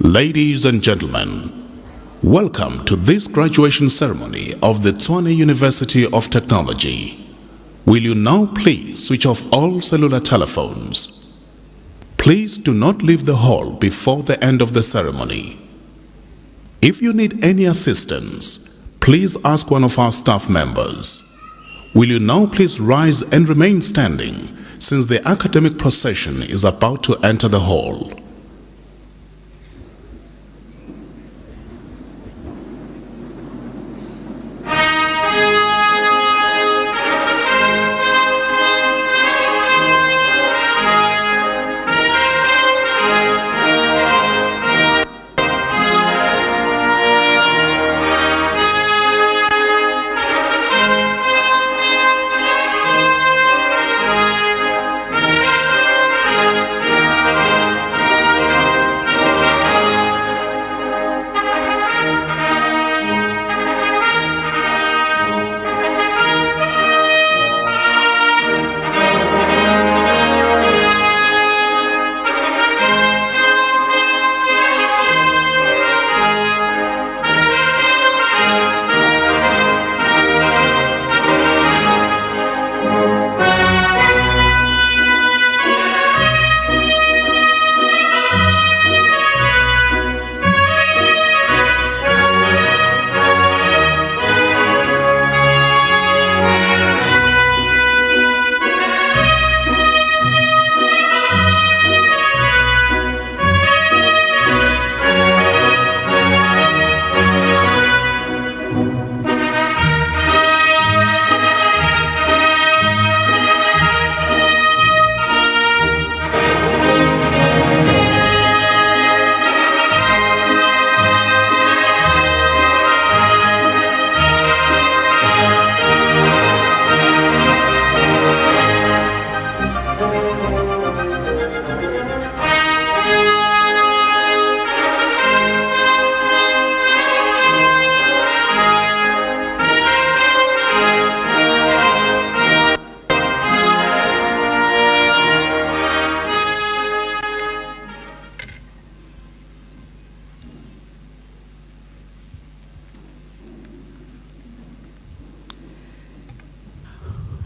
Ladies and gentlemen, welcome to this graduation ceremony of the Tshwane University of Technology. Will you now please switch off all cellular telephones? Please do not leave the hall before the end of the ceremony. If you need any assistance, please ask one of our staff members. Will you now please rise and remain standing since the academic procession is about to enter the hall.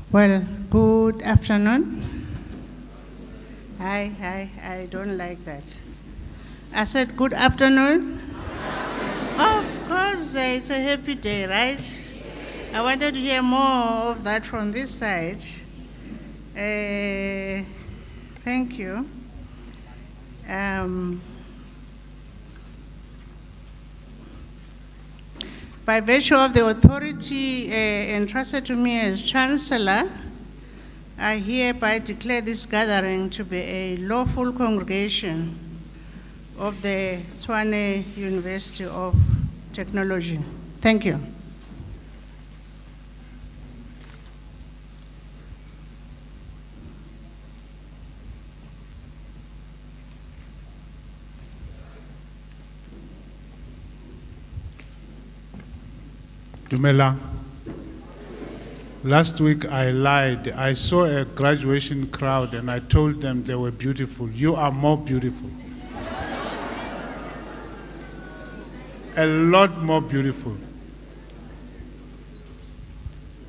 Well, good afternoon. I don't like that. I said good afternoon. Of course, it's a happy day, right? I wanted to hear more of that from this side. Thank you. By virtue of the authority entrusted to me as Chancellor, I hereby declare this gathering to be a lawful congregation of the Tshwane University of Technology. Thank you. Dumela. Last week I lied. I saw a graduation crowd and I told them they were beautiful. You are more beautiful. A lot more beautiful.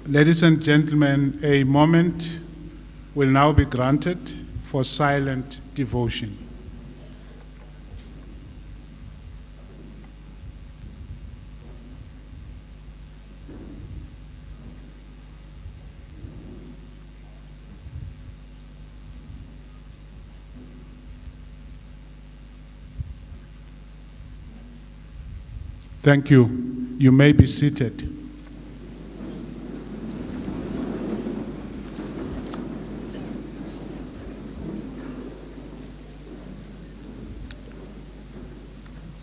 Ladies and gentlemen, a moment will now be granted for silent devotion. Thank you. You may be seated.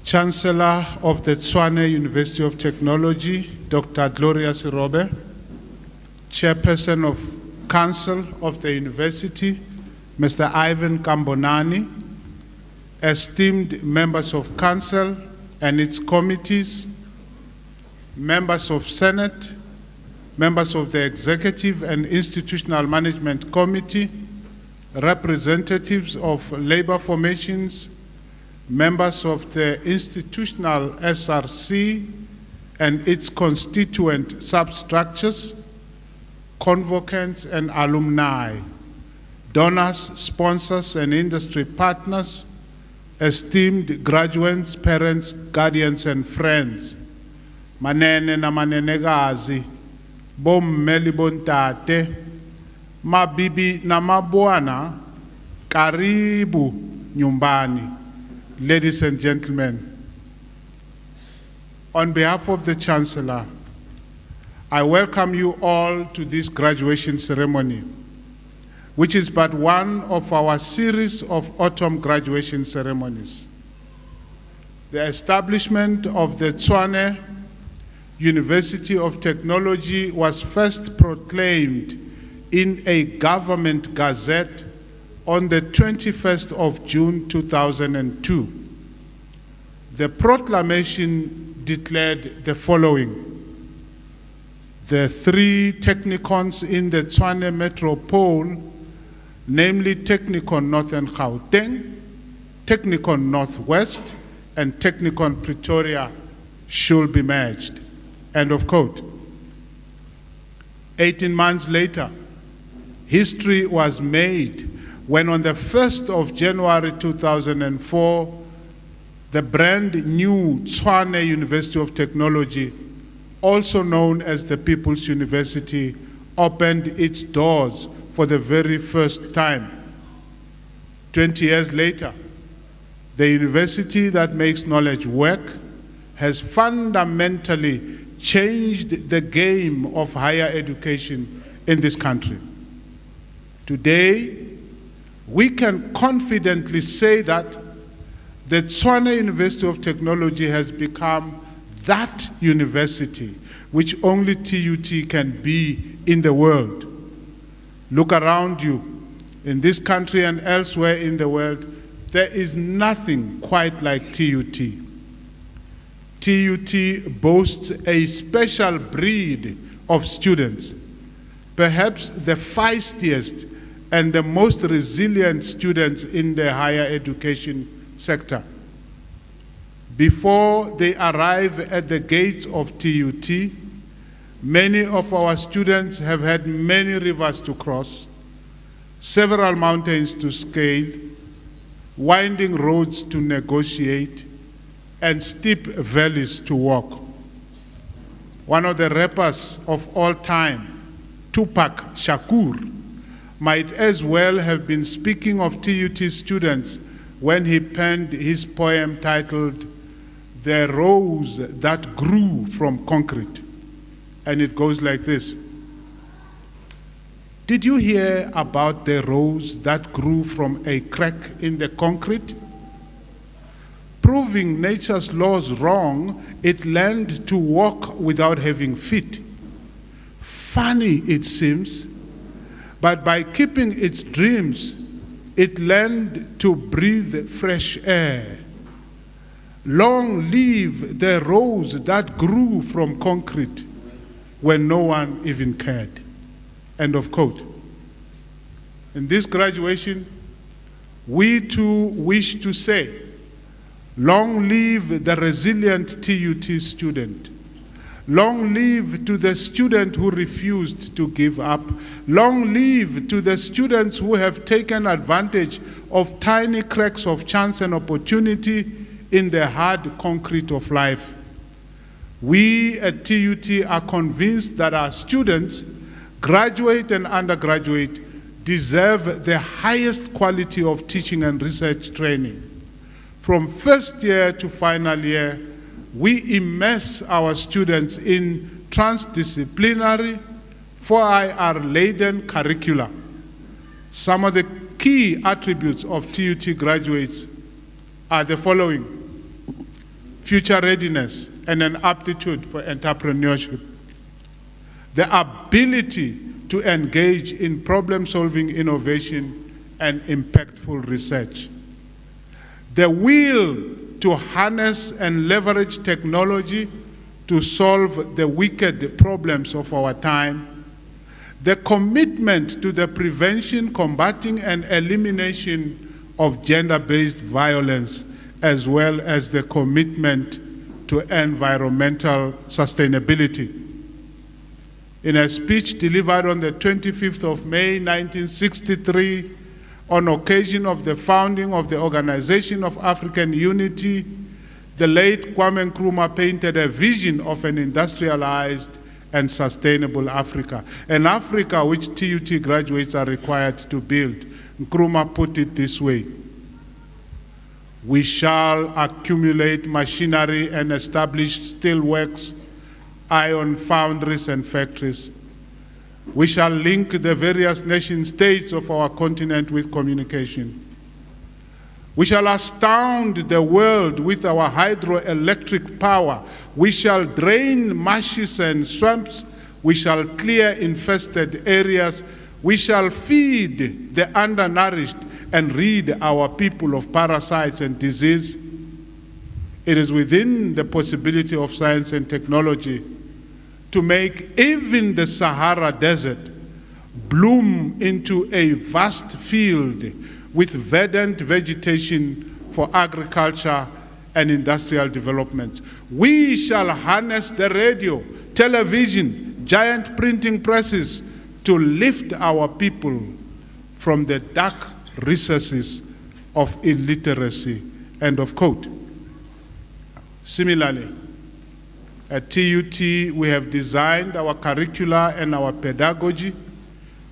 Chancellor of the Tshwane University of Technology, Dr. Gloria Sirobe, Chairperson of Council of the University, Mr. Ivan Kambonani, esteemed members of Council and its committees, members of Senate, members of the Executive and Institutional Management Committee, representatives of labor formations, members of the institutional SRC and its constituent substructures, convocants and alumni, donors, sponsors, and industry partners, esteemed graduates, parents, guardians, and friends, manene na manenekazi, bomme le bontate, mabibi na mabwana, karibu nyumbani. Ladies and gentlemen, on behalf of the Chancellor, I welcome you all to this graduation ceremony, which is but one of our series of autumn graduation ceremonies. The establishment of the Tshwane University of Technology was first proclaimed in a government gazette on the 21st of June 2002. The proclamation declared the following: the 3 technicons in the Tshwane Metropole, namely Technikon Northern Gauteng, Technikon Northwest, and Technikon Pretoria, should be merged. End of quote. 18 months later, history was made when on the 1st of January 2004, the brand new Tshwane University of Technology, also known as the People's University, opened its doors for the very first time. 20 years later, the university that makes knowledge work has fundamentally changed the game of higher education in this country. Today, we can confidently say that the Tshwane University of Technology has become that university which only TUT can be in the world. Look around you. In this country and elsewhere in the world, there is nothing quite like TUT. TUT boasts a special breed of students, perhaps the feistiest and the most resilient students in the higher education sector. Before they arrive at the gates of TUT, many of our students have had many rivers to cross, several mountains to scale, winding roads to negotiate, and steep valleys to walk. One of the rappers of all time, Tupac Shakur, might as well have been speaking of TUT students when he penned his poem titled "The Rose That Grew from Concrete." And it goes like this: did you hear about the rose that grew from a crack in the concrete? Proving nature's laws wrong, it learned to walk without having feet. Funny it seems, but by keeping its dreams, it learned to breathe fresh air. Long live the rose that grew from concrete when no one even cared. End of quote. In this graduation, we too wish to say, long live the resilient TUT student. Long live to the student who refused to give up. Long live to the students who have taken advantage of tiny cracks of chance and opportunity in the hard concrete of life. We at TUT are convinced that our students, graduate and undergraduate, deserve the highest quality of teaching and research training. From first year to final year, we immerse our students in transdisciplinary, 4IR-laden curricula. Some of the key attributes of TUT graduates are the following: future readiness and an aptitude for entrepreneurship, the ability to engage in problem-solving innovation and impactful research, the will to harness and leverage technology to solve the wicked problems of our time, the commitment to the prevention, combating, and elimination of gender-based violence as well as the commitment to environmental sustainability. In a speech delivered on the 25th of May 1963, on occasion of the founding of the Organization of African Unity, the late Kwame Nkrumah painted a vision of an industrialized and sustainable Africa, an Africa which TUT graduates are required to build. Nkrumah put it this way: we shall accumulate machinery and establish steelworks, iron foundries and factories. We shall link the various nation states of our continent with communication. We shall astound the world with our hydroelectric power. We shall drain marshes and swamps. We shall clear infested areas. We shall feed the undernourished and rid our people of parasites and disease. It is within the possibility of science and technology to make even the Sahara Desert bloom into a vast field with verdant vegetation for agriculture and industrial developments. We shall harness the radio, television, giant printing presses to lift our people from the dark recesses of illiteracy. End of quote. Similarly, at TUT, we have designed our curricula and our pedagogy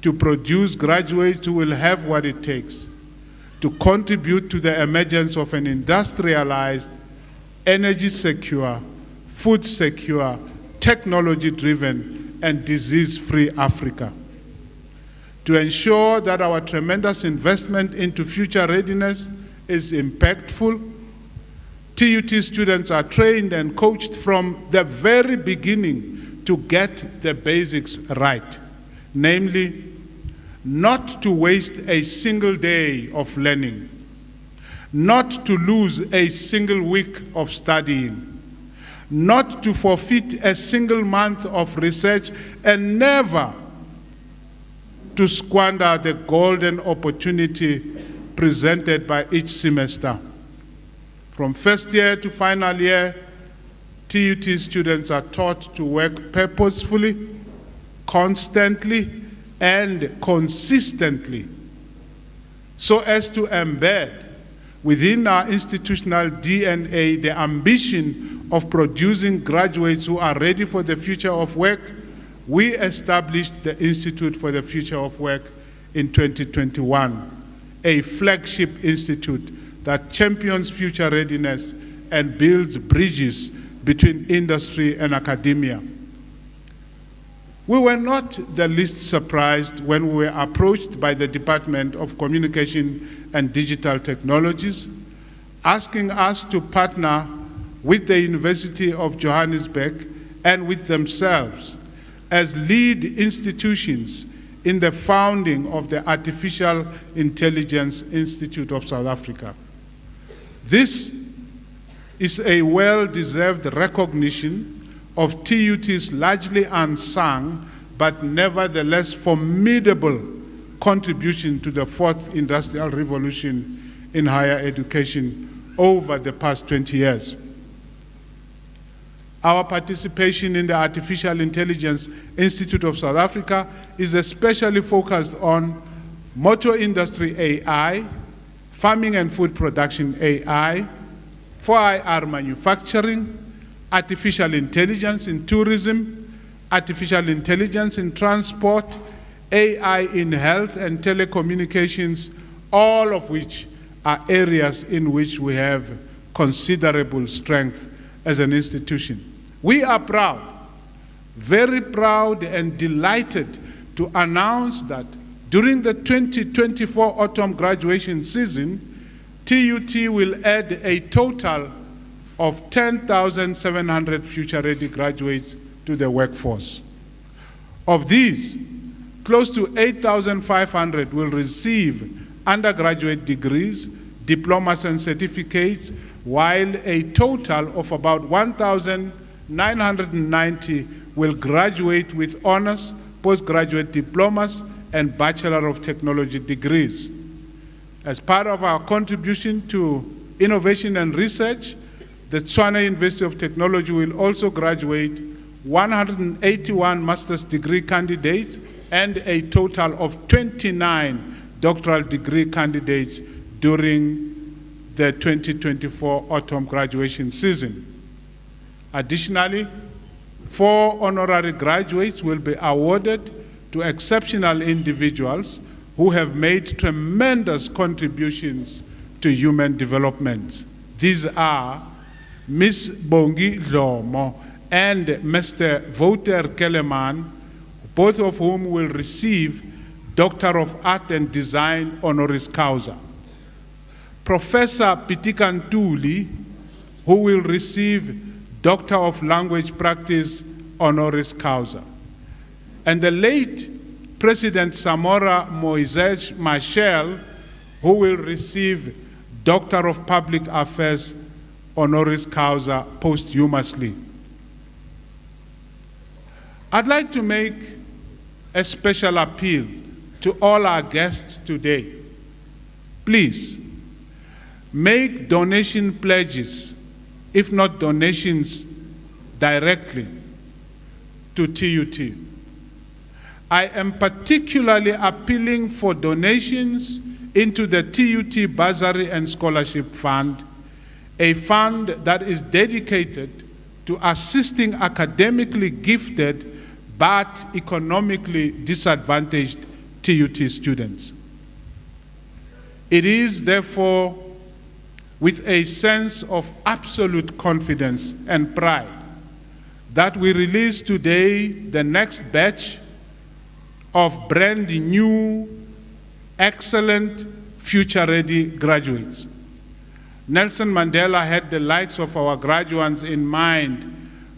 to produce graduates who will have what it takes to contribute to the emergence of an industrialized, energy-secure, food-secure, technology-driven, and disease-free Africa. To ensure that our tremendous investment into future readiness is impactful, TUT students are trained and coached from the very beginning to get the basics right, namely, not to waste a single day of learning, not to lose a single week of studying, not to forfeit a single month of research, and never to squander the golden opportunity presented by each semester. From first year to final year, TUT students are taught to work purposefully, constantly, and consistently, so as to embed within our institutional DNA the ambition of producing graduates who are ready for the future of work. We established the Institute for the Future of Work in 2021, a flagship institute that champions future readiness and builds bridges between industry and academia. We were not the least surprised when we were approached by the Department of Communication and Digital Technologies, asking us to partner with the University of Johannesburg and with themselves as lead institutions in the founding of the Artificial Intelligence Institute of South Africa. This is a well-deserved recognition of TUT's largely unsung but nevertheless formidable contribution to the fourth industrial revolution in higher education over the past 20 years. Our participation in the Artificial Intelligence Institute of South Africa is especially focused on motor industry AI, farming and food production AI, 4IR manufacturing, artificial intelligence in tourism, artificial intelligence in transport, AI in health and telecommunications, all of which are areas in which we have considerable strength as an institution. We are proud, very proud and delighted to announce that during the 2024 autumn graduation season, TUT will add a total of 10,700 future-ready graduates to the workforce. Of these, close to 8,500 will receive undergraduate degrees, diplomas and certificates, while a total of about 1,990 will graduate with honors, postgraduate diplomas, and Bachelor of Technology degrees. As part of our contribution to innovation and research, the Tshwane University of Technology will also graduate 181 master's degree candidates and a total of 29 doctoral degree candidates during the 2024 autumn graduation season. Additionally, 4 honorary graduates will be awarded to exceptional individuals who have made tremendous contributions to human development. These are Ms. Bongi Lomo and Mr. Wouter Kellerman, both of whom will receive Doctor of Art and Design honoris causa. Professor Pitika Ntuli, who will receive Doctor of Language Practice honoris causa. And the late President Samora Moises Machel, who will receive Doctor of Public Affairs honoris causa posthumously. I'd like to make a special appeal to all our guests today. Please, make donation pledges, if not donations directly, to TUT. I am particularly appealing for donations into the TUT Bursary and Scholarship Fund, a fund that is dedicated to assisting academically gifted but economically disadvantaged TUT students. It is therefore with a sense of absolute confidence and pride that we release today the next batch of brand new, excellent, future-ready graduates. Nelson Mandela had the likes of our graduates in mind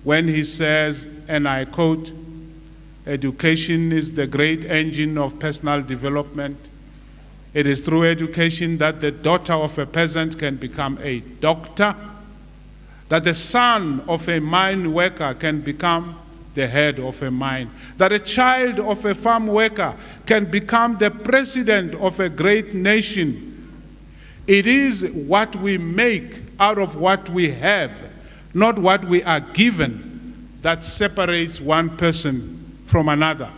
when he says, and I quote, "Education is the great engine of personal development. It is through education that the daughter of a peasant can become a doctor, that the son of a mine worker can become the head of a mine, that a child of a farm worker can become the president of a great nation. It is what we make out of what we have, not what we are given, that separates one person from another,"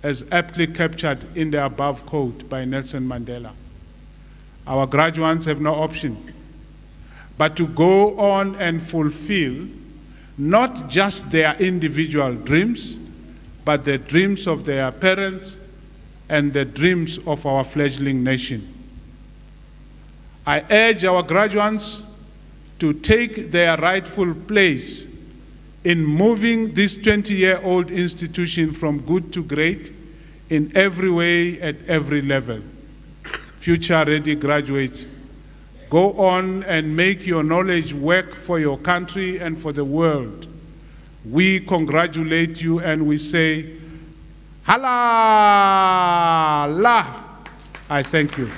as aptly captured in the above quote by Nelson Mandela. Our graduates have no option but to go on and fulfill not just their individual dreams, but the dreams of their parents and the dreams of our fledgling nation. I urge our graduates to take their rightful place in moving this 20-year-old institution from good to great in every way at every level. Future-ready graduates, go on and make your knowledge work for your country and for the world. We congratulate you and we say, Halala! I thank you.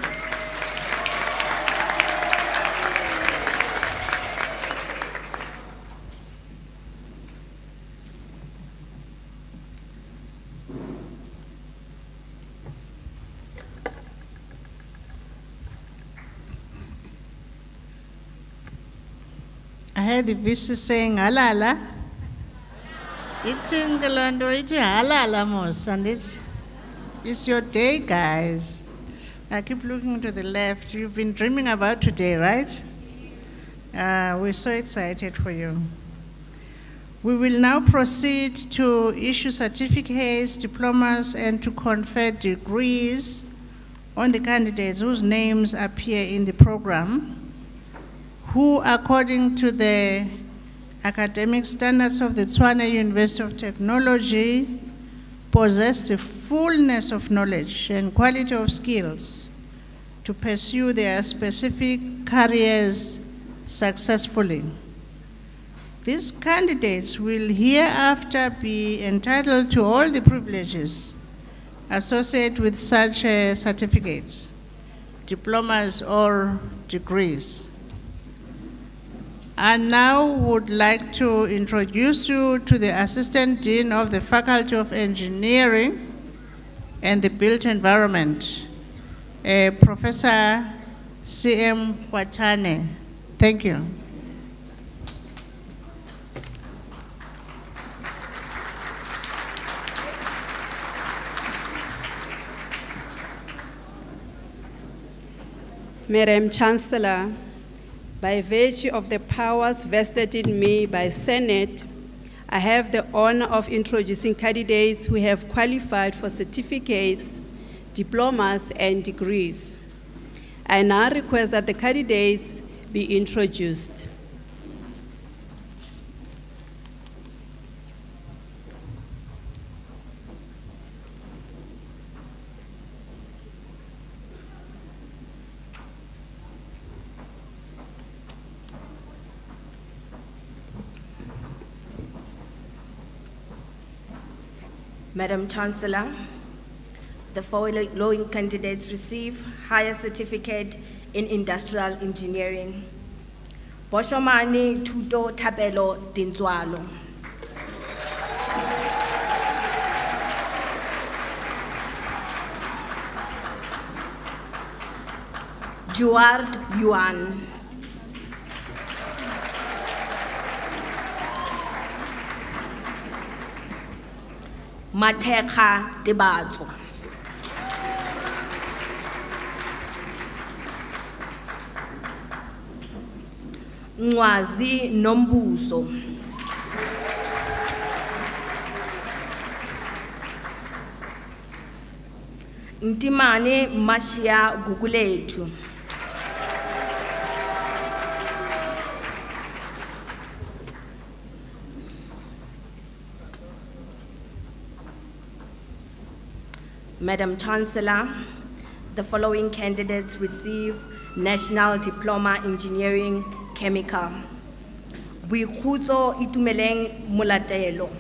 I heard the VC saying halala. It's halala mos, and it's your day, guys. I keep looking to the left. You've been dreaming about today, right? We're so excited for you. We will now proceed to issue certificates, diplomas, and to confer degrees on the candidates whose names appear in the program, who, according to the academic standards of the Tshwane University of Technology, possess the fullness of knowledge and quality of skills to pursue their specific careers successfully. These candidates will hereafter be entitled to all the privileges associated with such certificates, diplomas, or degrees. I now would like to introduce you to the Assistant Dean of the Faculty of Engineering and the Built Environment, Professor CM Kwatane. Thank you. Madam Chancellor, by virtue of the powers vested in me by Senate, I have the honor of introducing candidates who have qualified for certificates, diplomas, and degrees. I now request that the candidates be introduced. Madam Chancellor, the following candidates receive higher certificate in industrial engineering. Boshomani Tuto Tabelo Dinzwalo. Juard Yuan. Matekha Debazo. Nwazi Nombuso. Ntimane Mashia Guguletu. Madam Chancellor, the following candidates receive National Diploma Engineering Chemical. Boikhutso Itumeleng Mulatelo.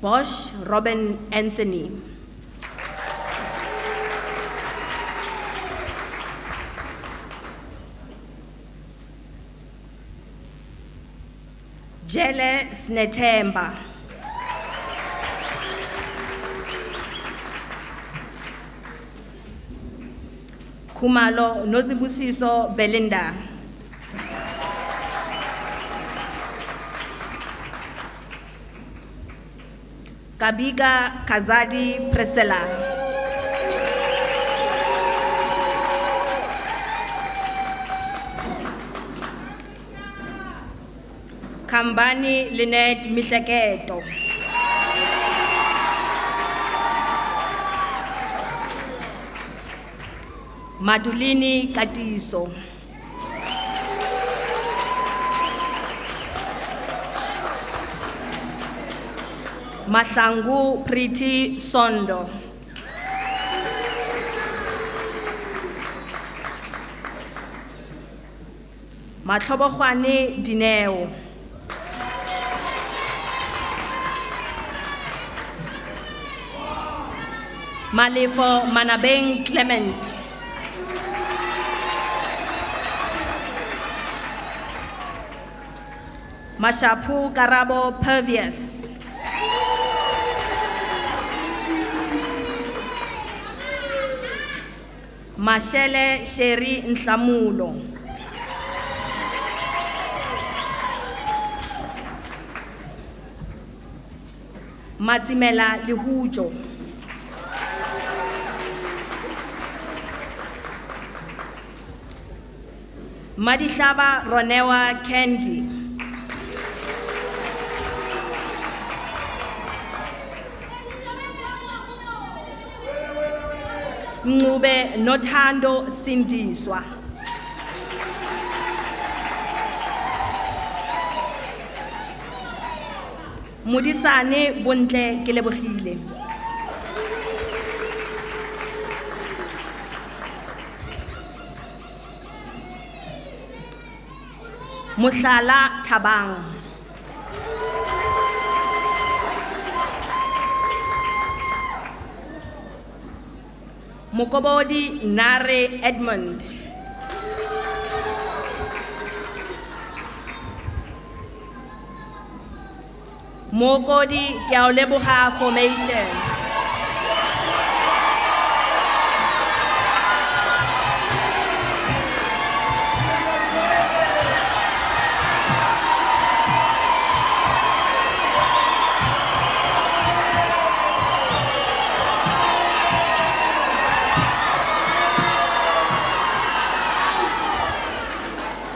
Bosch Robin Anthony. Jele Snetemba. Kumalo Nozibusiso Belinda. Kabiga Kazadi Priscilla. Kambani Lynette Mishaketo. Madulini Katiso. Mashangu Priti Sondo. Matlobokhwane Dineo. Malefo Manabeng Clement. Mashapu Karabo Pervious. Mashele Sheri Nhlamulo. Matsimela Lihujo. Madishaba Ronewa Candy. Ngube Nothando Sindiswa. Mudisane Buntle Kelebogile. Mushala Tabang. Mukobodi Nare Edmund. Mokodi ke a o leboga formation.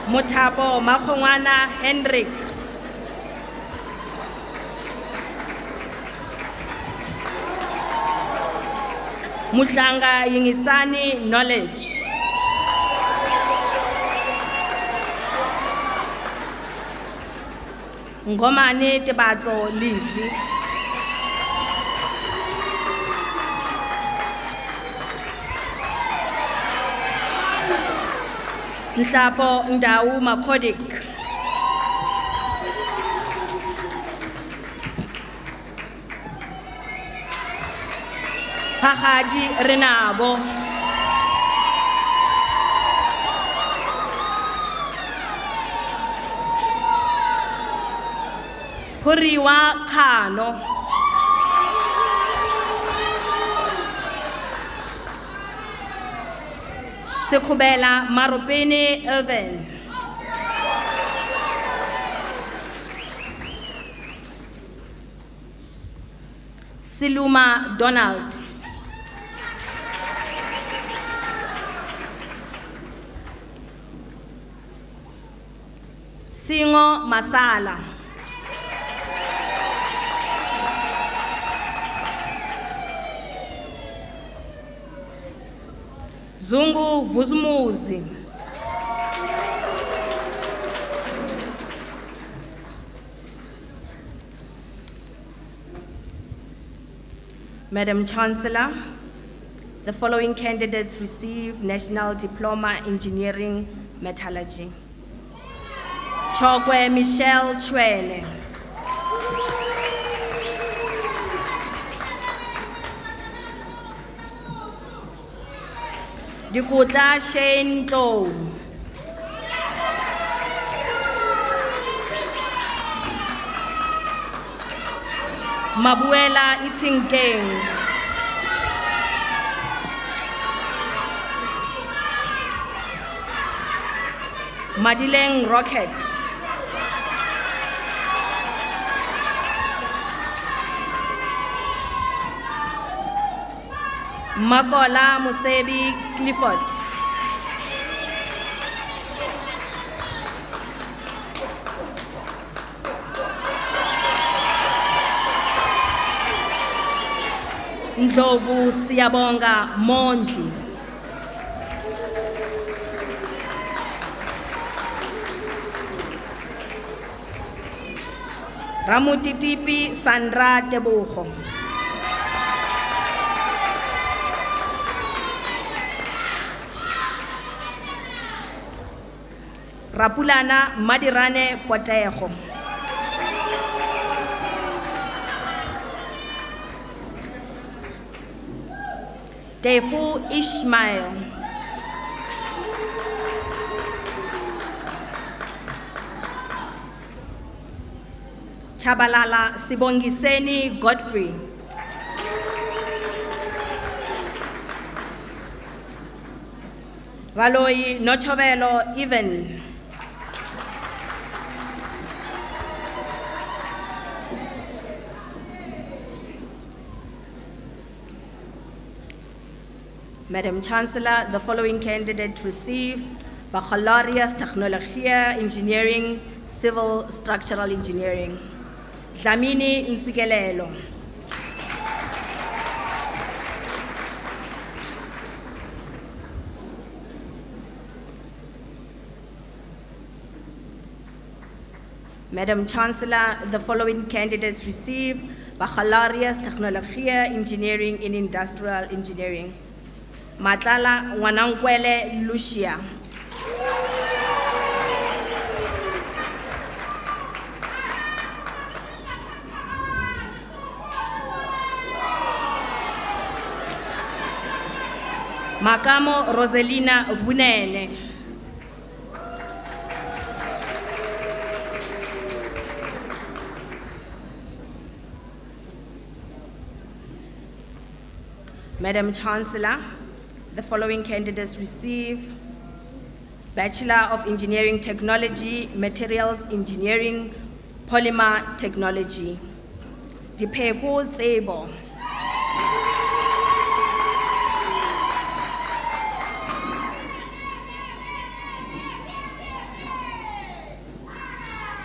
Mothapo Makgongwana Hendrik. Muhlanga Yingisani Knowledge. Ngomane Tebatso Lizzy. Nhlapo Ndawu Makodik. Pagadi Renabo. Puriwa Kano. Sekubela Marupene Irvin. Siluma Donald. Singo Masala. Zungu Vuzumuzi. Madam Chancellor, the following candidates receive National Diploma Engineering Metallurgy. Chokwe Michelle Chwele. Dikutla Shane Tou. Mabuela Itingeng. Madileng Rocket. Makola Musebi Clifford. Ndlovu Siyabonga Mondli. Ramutitipi Sandra Tebogo. Rapulana Madirane Potego. Tefu Ishmael. Chabalala Sibongiseni Godfrey. Valoi Nochovelo Even. Madam Chancellor, the following candidate receives Baccalaureate Technologia Engineering, Civil Structural Engineering. Dlamini Nsikelelo. Madam Chancellor, the following candidates receive Baccalaureate Technologia Engineering in Industrial Engineering. Matlala Wanankwele Lucia. Makamo Roselina Vunene. Madam Chancellor, the following candidates receive Bachelor of Engineering Technology, Materials Engineering, Polymer Technology. Dipheko Tsebo.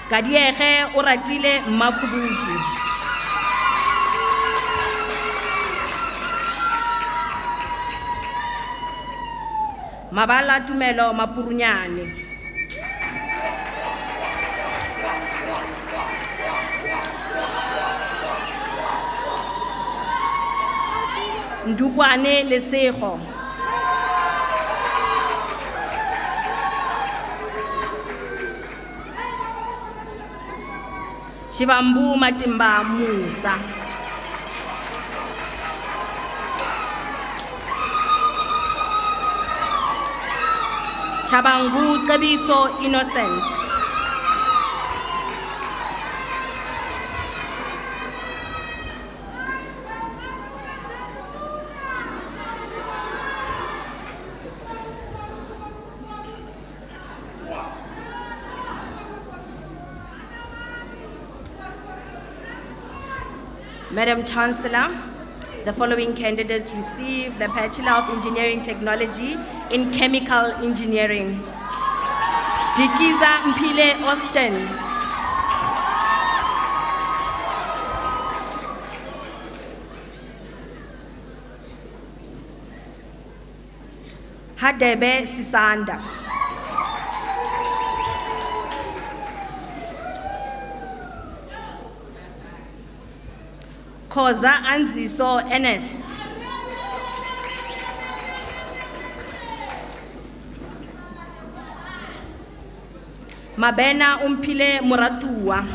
Kadiege Oratile Makubuti. Mabala Tumelo Mapurunyane. Ndukwane Lesego. Shivambu Matimba Musa. Chabangu Kabiso Innocent. Madam Chancellor, the following candidates receive the Bachelor of Engineering Technology in Chemical Engineering. Dikiza Mpile Austin. Hadebe Sisanda. Koza Anziso Ernest. Mabena Umpile Muratua.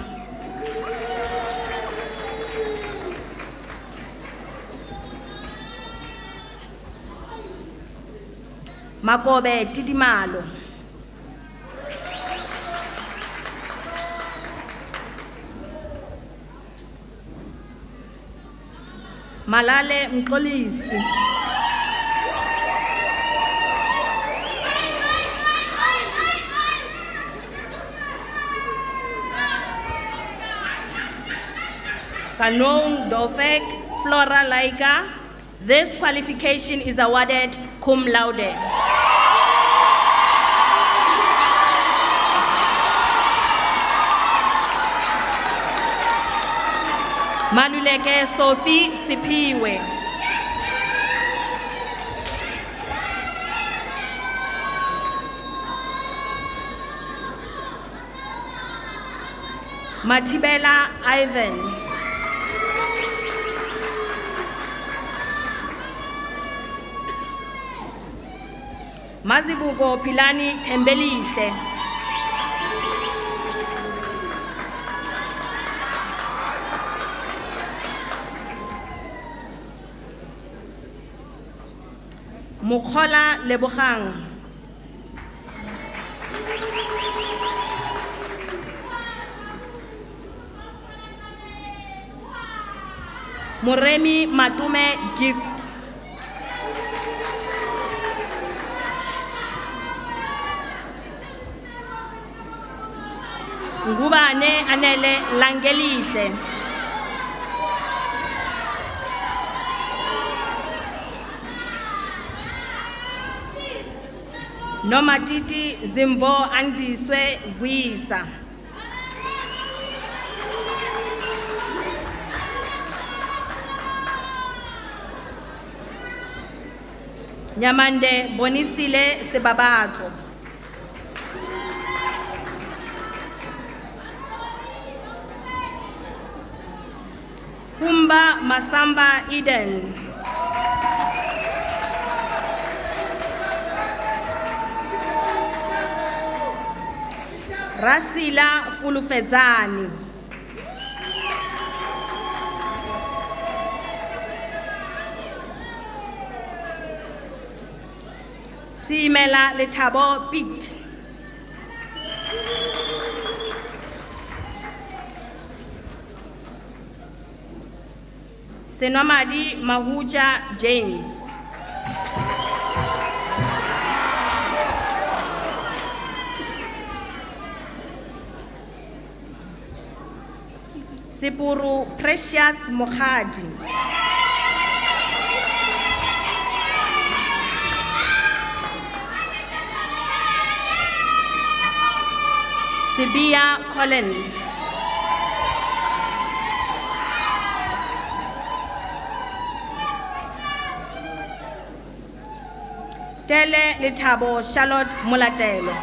Makobe Tidimalo. Malale Mkolisi. Kanong Dofek Flora Laika. This qualification is awarded cum laude. Maluleke Sophie Sipiwe. Matibela Ivan. Mazibuko Pilani Tembelihle. Mukhola Lebogang. Moremi Matume Gift. Ngubane Anele Langelihle. Nomatiti Zimvo Andiswe Visa. Nyamande Bonisile Sebabato. Humba Masamba Eden. Rasila Fulufedzani. Simela Letabo Pit. Senwamadi Mahuja James. Sipuru Precious Mokhadi. Sibia Colin. Tele Letabo Charlotte Mulatelo.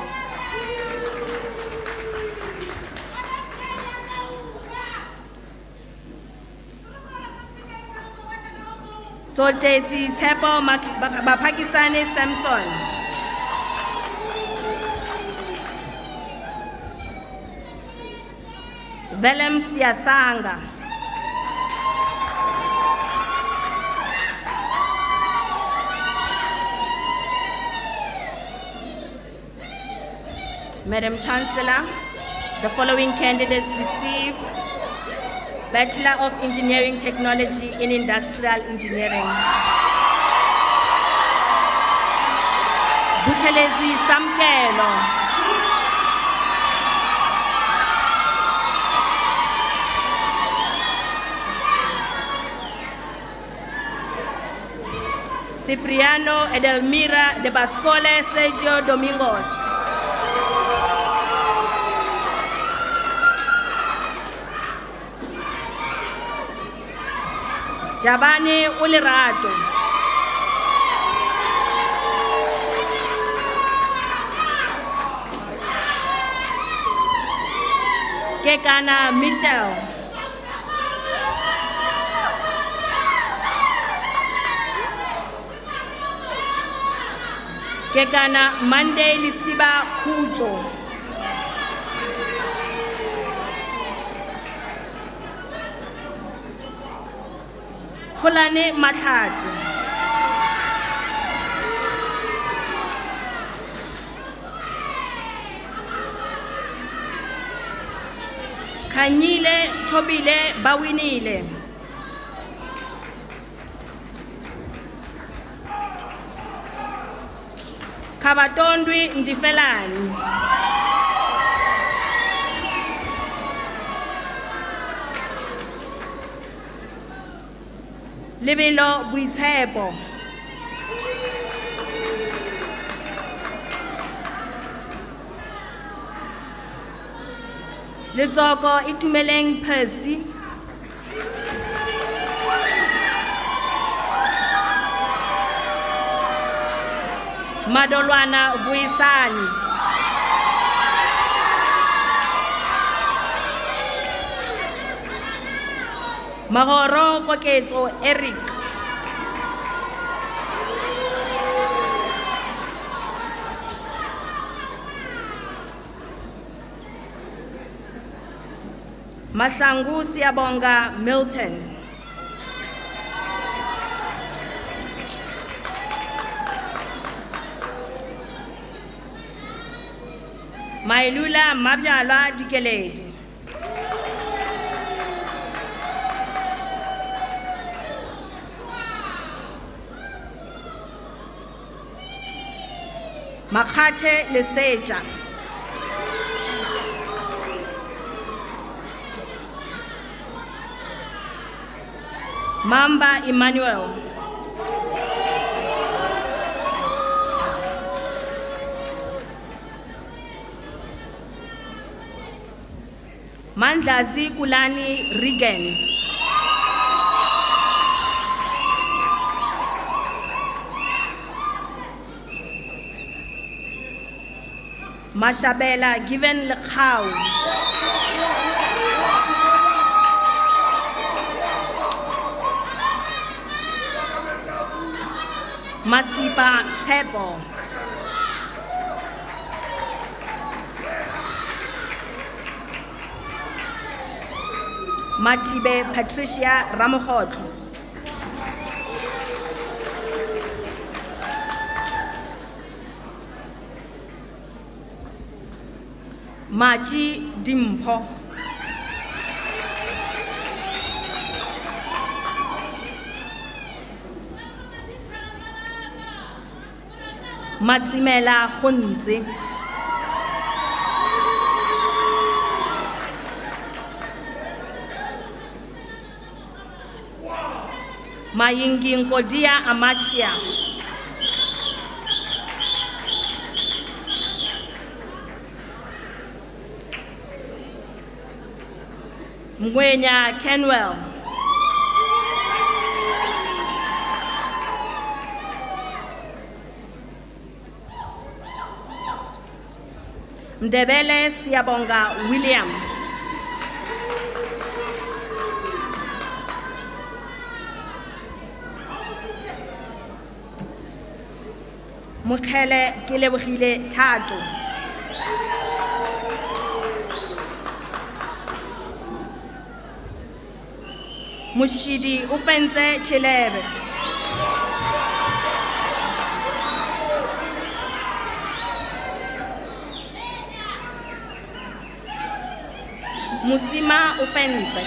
Zoteti Tepo Bapakisani Samson. Velem Siasanga. Madam Chancellor, the following candidates receive Bachelor of Engineering Technology in Industrial Engineering. Buthelezi Samkelo. Cipriano Edelmira de Bascole Sergio Domingos. Jabane Ulirato. Kekana Michelle. Kekana Monday Lisiba Kuzo. Kholane Mahlatsi. Khanyile Thobile Bawinile. Kabatondwi Ndifelani. Lebelo Buitshepo. Letsoko Itumeleng Percy. Madolwana Vuisani. Mahoro Koketso Eric. Mahlangu Siyabonga Milton. Mailula Mabyala Dikeledi. Makate Leseja. Mamba Emmanuel. Mandlazi Kulani Regan. Mashabela Given Lekhau. Masipa Tebo. Matibe Patricia Ramohotlo. Maji Dimpo. Matsimela Khunzi. Mayingi Nkodia Amashia. Mgwenya Kenwell. Mdebele Siabonga William. Mukele Kilebogile Tato. Mushidi Ufenze Chilebe. Musima Ufenze.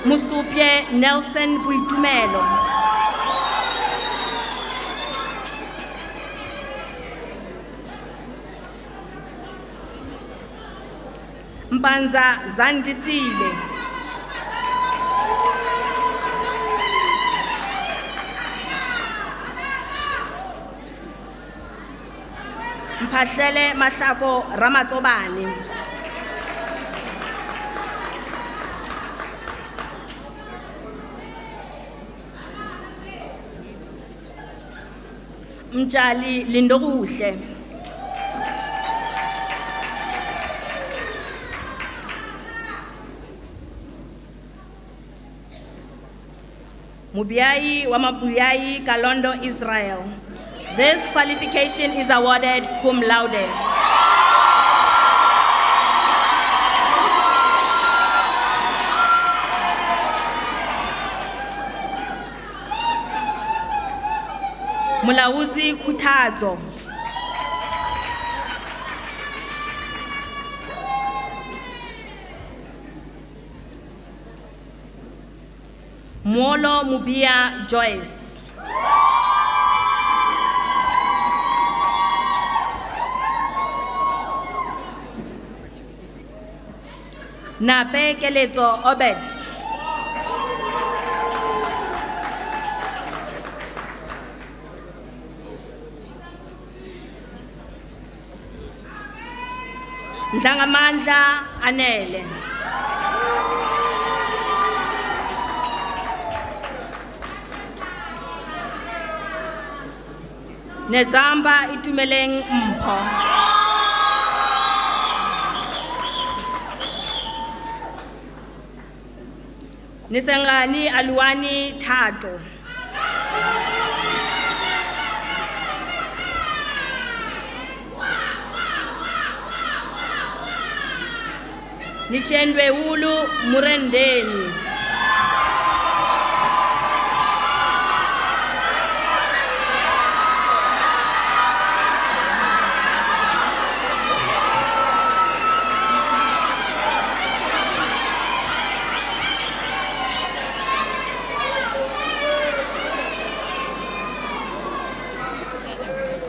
Musupye Nelson Buitumelo. Mpanza Zandisile. Mphahlele Mahlako Ramatsobane. Mjali Lindokuhle. Mubiai Wamabuyai Kalondo Israel. This qualification is awarded cum laude. Mulaudzi Kutazo. Molo Mubia Joyce. Nape Kelezo Obed. Ndlangamandla Anele. Nezamba Itumeleng Mpho. Nisengani Aluani Tato. Nichendwe Ulu Murendeni.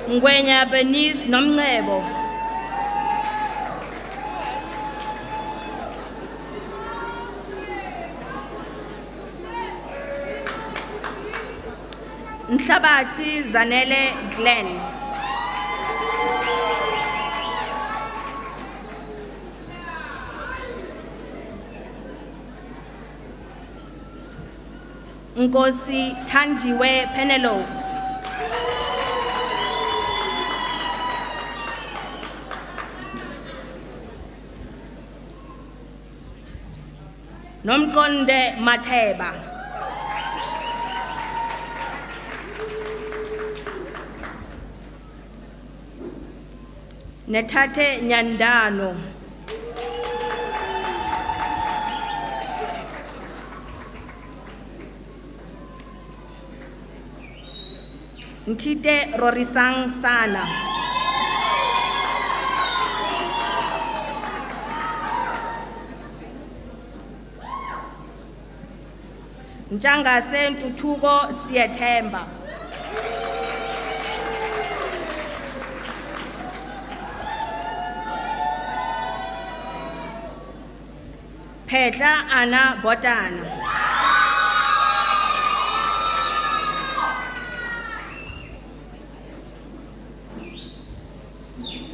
Ngwenya Bernice Nomncebo. Nhlabathi Zanele Glenn. Nkosi Thandiwe Penelope. Nomkonde Matheba. Netate Nyandano. Ntite Rorisang Sana. Ntshangase Ntuthuko Siyethemba. Phetla Anna Botana.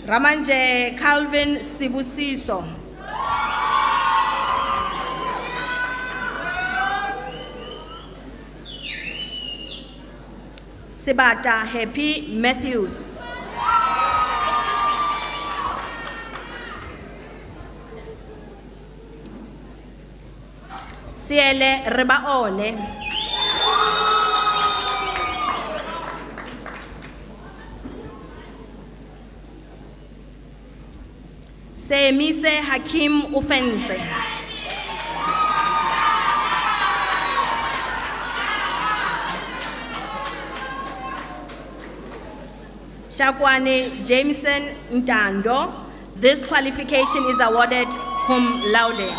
Ramanje Calvin Sibusiso. Sibata Happy Matthews. Siele Rebaone. Semise Hakim Ufenze. Shakwane Jameson Ntando. This qualification is awarded cum laude.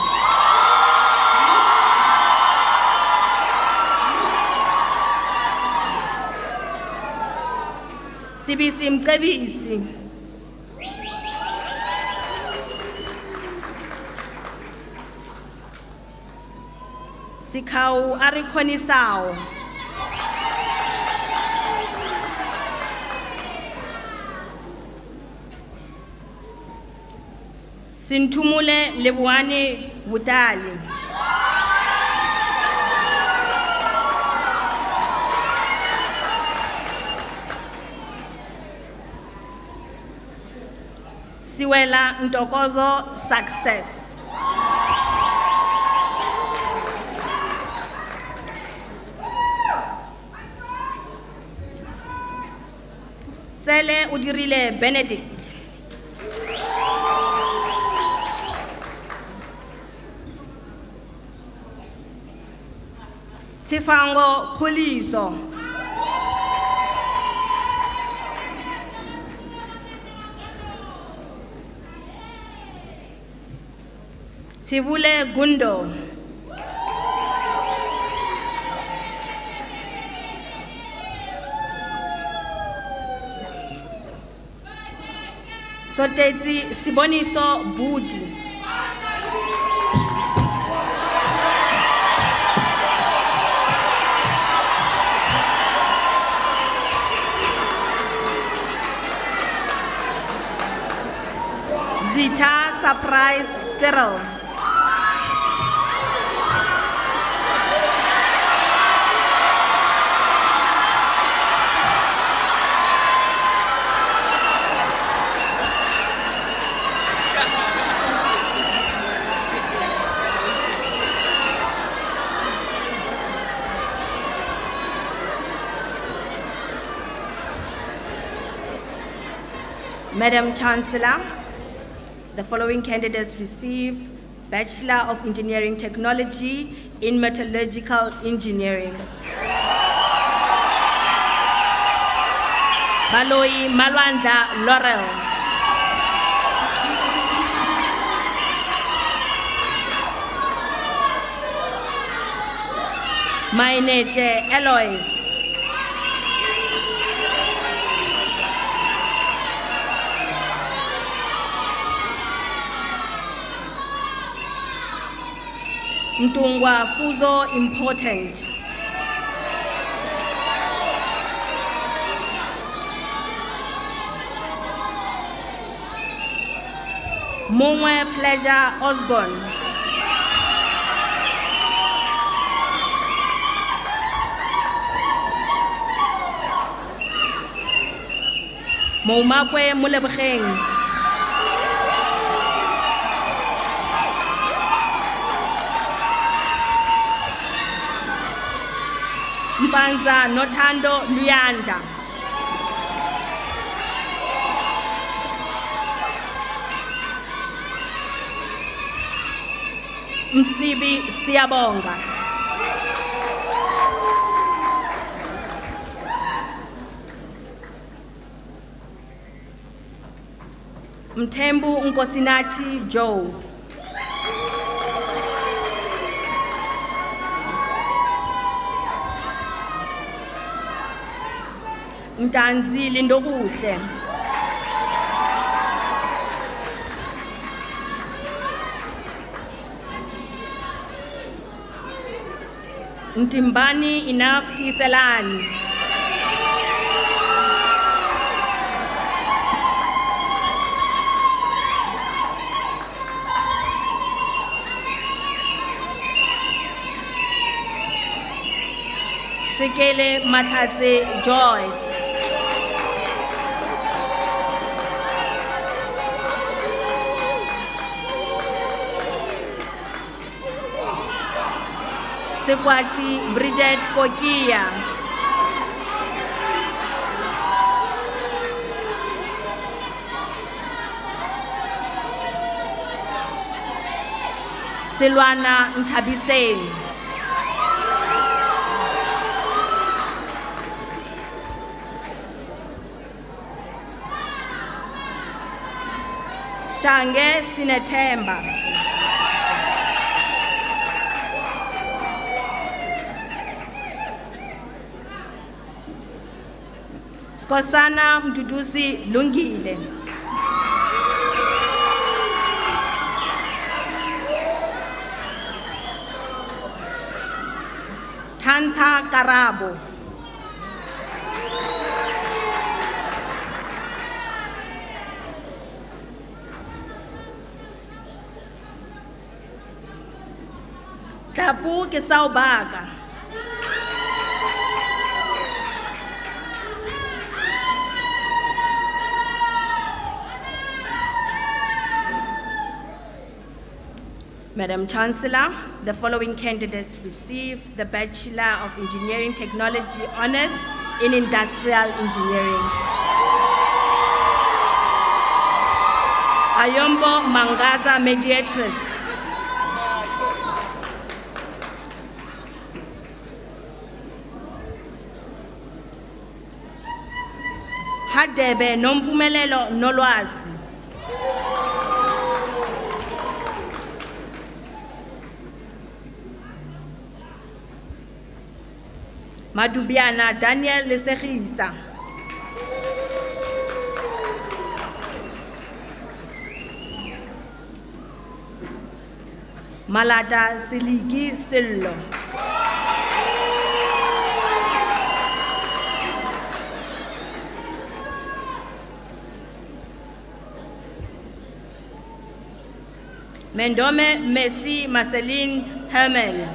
Sibisi Mcebisi. Sikau Arikonisao. Sintumule Lebuane Wutali. Siwela Ntokozo Success. Tsele Udirile Benedict. Tifango Kuliso. Sivule Gundo. Sotetsi Siboniso Budi. Zita Surprise Cyril. Madam Chancellor, the following candidates receive Bachelor of Engineering Technology in Metallurgical Engineering. Baloi Malwanda Laurel. Maineje Eloise. Ntungwa Fuzo Important. Mumwe Pleasure Osborne. Moumakwe Mulebkheng. Mpanza Nothando Luyanda. Msibi Siyabonga. Mthembu Nkosinathi Joe. Mtanzile Ndokuhle. Mtimbani Inafti Selani. Sekele Mahlatse Joyce. Sekwati Bridget Kokia. Silwana Ntabiseni. Shange Sinethemba. Skosana Mduduzi Lungile. Tanta Karabo. Tapu Kesaubaga. Madam Chancellor, the following candidates receive the Bachelor of Engineering Technology Honours in Industrial Engineering. Ayombo Mangaza Mediatrix. Hadebe Nompumelelo Nolwazi. Madubiana Daniel Lesegisa. Malata Siligi Sillo. Mendome Messi Marceline Hermel.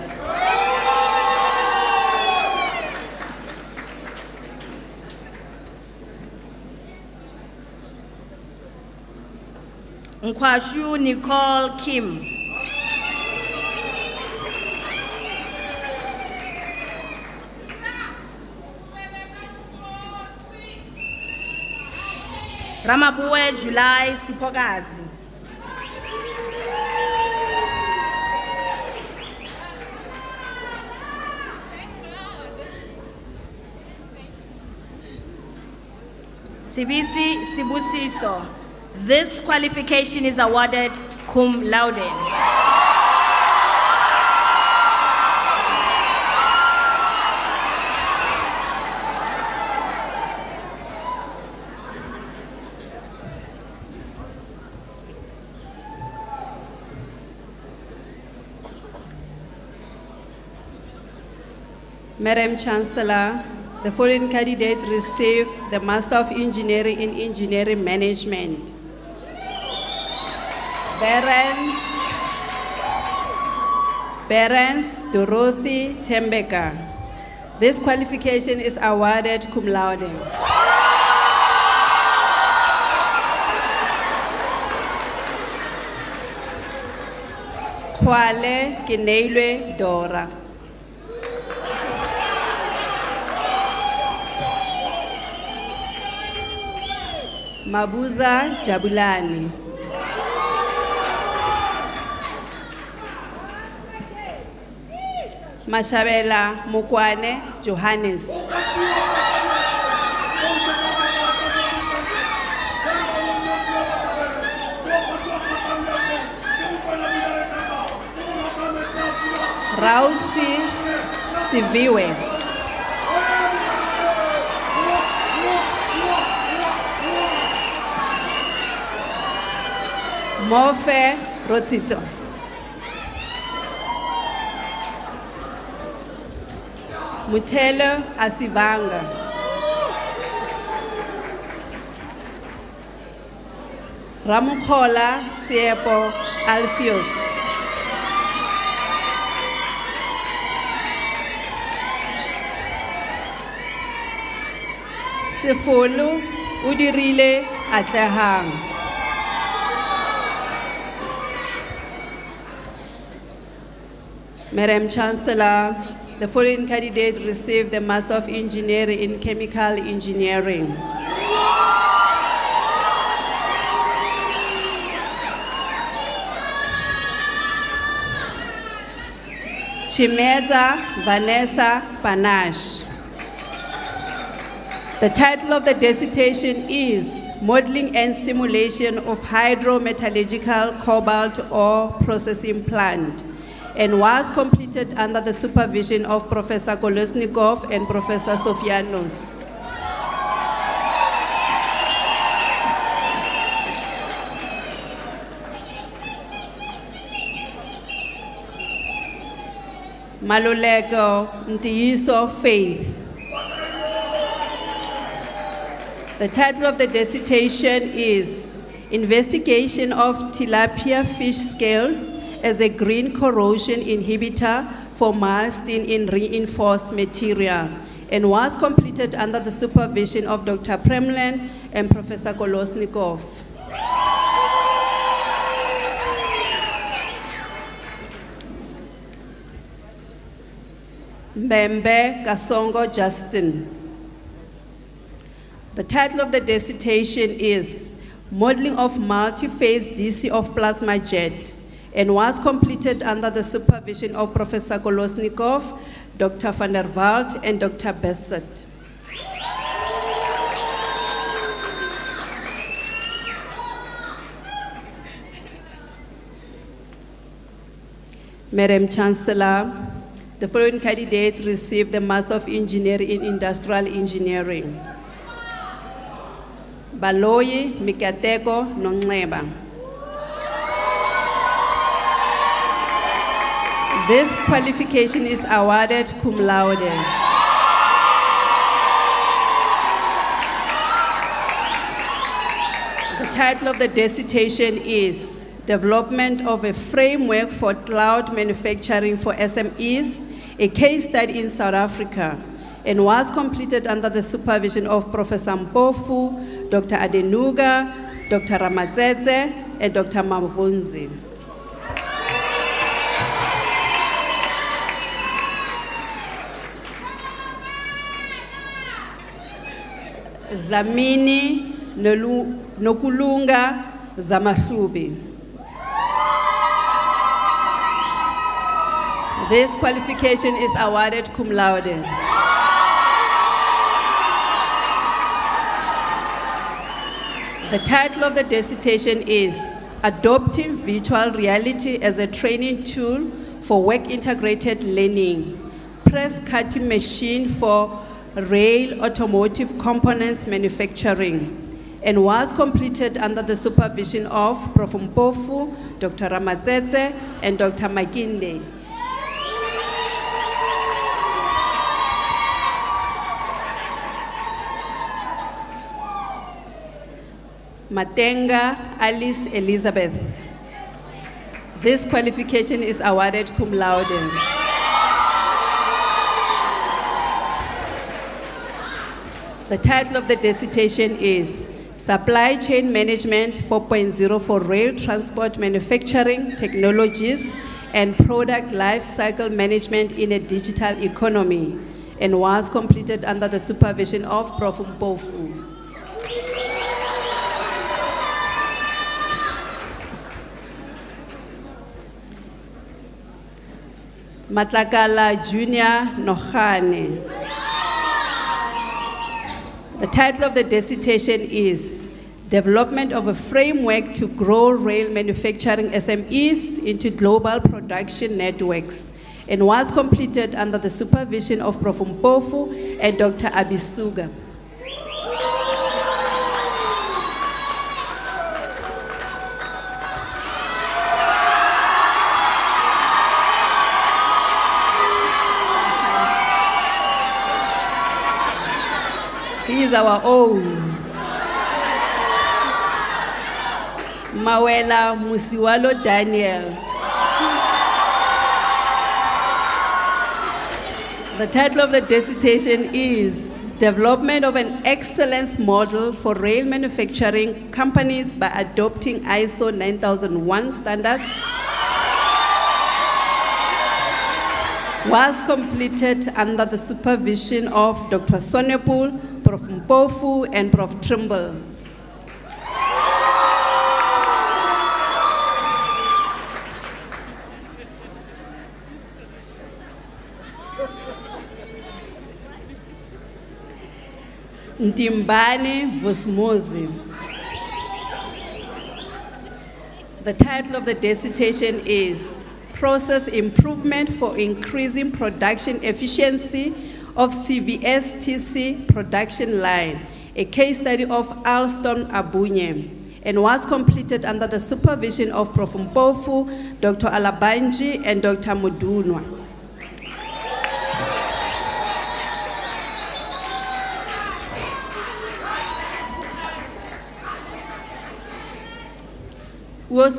Nkwashu Nicole Kim. Ramabue July Sipogazi. Sibisi Sibusiso. This qualification is awarded cum laude. Madam Chancellor, the following candidate received the Master of Engineering in Engineering Management. Berens Dorothy Tembeka. This qualification is awarded cum laude. Kwale Kineilwe Dora. Mabuza Jabulani. Mashabela Mukwane Johannes. Rausi Siviwe. Mofe Rotsitso. Mutelo Asivanga. Ramukhola Siepo Alfios. Sefolo Udirile Atlehang. Madam Chancellor, the following candidate received the Master of Engineering in Chemical Engineering. Chimeza Vanessa Panache. The title of the dissertation is Modeling and Simulation of Hydrometallurgical Cobalt Ore Processing Plant, and was completed under the supervision of Professor Kolesnikov and Professor Sofianos. Maluleko Ntiyiso Faith. The title of the dissertation is Investigation of Tilapia Fish Scales as a Green Corrosion Inhibitor for Milestone in Reinforced Material, and was completed under the supervision of Dr. Premlen and Professor Kolesnikov. Mbembe Kasongo Justin. The title of the dissertation is Modeling of Multi-Phase DC of Plasma Jet, and was completed under the supervision of Professor Kolesnikov, Dr. van der Walt, and Dr. Bessert. Madam Chancellor, the following candidates received the Master of Engineering in Industrial Engineering. Baloyi Mikateko Nongleba. This qualification is awarded cum laude. The title of the dissertation is Development of a Framework for Cloud Manufacturing for SMEs, a case study in South Africa, and was completed under the supervision of Professor Mpofu, Dr. Adenuga, Dr. Ramatzetse, and Dr. Mavunzi. Dlamini Nokulunga Zamahlubi. This qualification is awarded cum laude. The title of the dissertation is Adopting Virtual Reality as a Training Tool for Work-Integrated Learning, Press Cutting Machine for Rail Automotive Components Manufacturing, and was completed under the supervision of Prof. Mpofu, Dr. Ramatzetse, and Dr. Makinde. Matenga Alice Elizabeth. This qualification is awarded cum laude. The title of the dissertation is Supply Chain Management 4.0 for Rail Transport Manufacturing Technologies and Product Life Cycle Management in a Digital Economy, and was completed under the supervision of Prof. Mpofu. Matlakala Junior Nohane. The title of the dissertation is Development of a Framework to Grow Rail Manufacturing SMEs into Global Production Networks, and was completed under the supervision of Prof. Mpofu and Dr. Abisuga. is our own. Mawela Musiwalo Daniel. The title of the dissertation is Development of an Excellence Model for Rail Manufacturing Companies by Adopting ISO 9001 Standards. Was completed under the supervision of Dr. Swanepoel, Prof. Mpofu, and Prof. Trimble. Ntimbane Vusmuzi. The title of the dissertation is Process Improvement for Increasing Production Efficiency of CVSTC Production Line, a case study of Alston Abunye, and was completed under the supervision of Prof. Mpofu, Dr. Alabanji, and Dr. Mudunwa.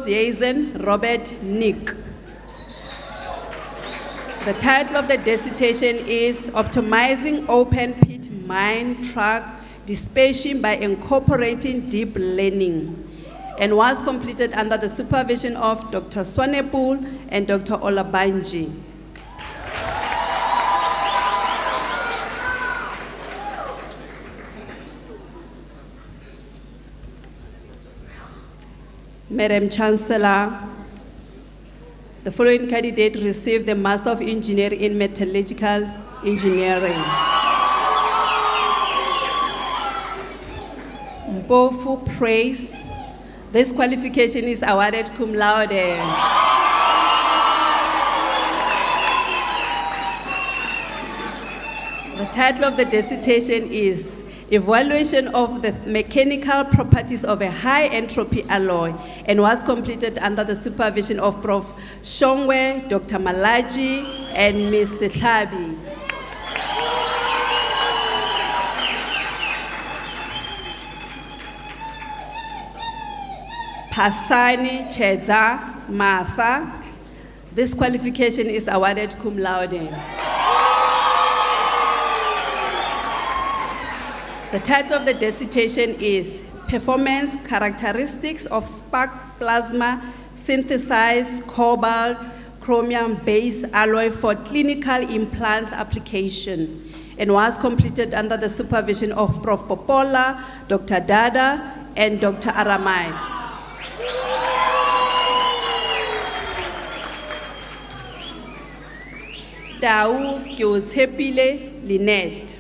Jason Robert Nick. The title of the dissertation is Optimizing Open Pit Mine Truck Dispatching by Incorporating Deep Learning, and was completed under the supervision of Dr. Swanepoel and Dr. Olabanji. Madam Chancellor, the following candidate received the Master of Engineering in Metallurgical Engineering. Mpofu Praise. This qualification is awarded cum laude. The title of the dissertation is Evaluation of the Mechanical Properties of a High Entropy Alloy, and was completed under the supervision of Prof. Shongwe, Dr. Malaji, and Ms. Setlabi. Pasani Cheza Martha. This qualification is awarded cum laude. The title of the dissertation is Performance Characteristics of Spark Plasma Synthesized Cobalt Chromium-Based Alloy for Clinical Implants Application, and was completed under the supervision of Prof. Popola, Dr. Dada, and Dr. Aramai. Tau Kyotsepile Lynette.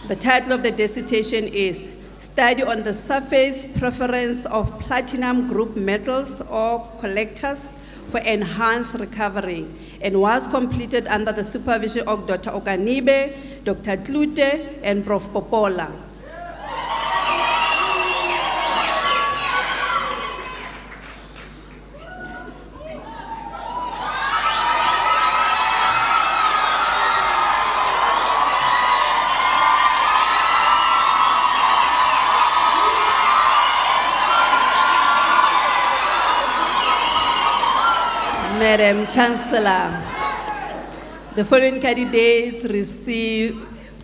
The title of the dissertation is Study on the Surface Preference of Platinum Group Metals or Collectors for Enhanced Recovery, and was completed under the supervision of Dr. Okanibe, Dr. Tlute, and Prof. Popola. Madam Chancellor, the following candidates receive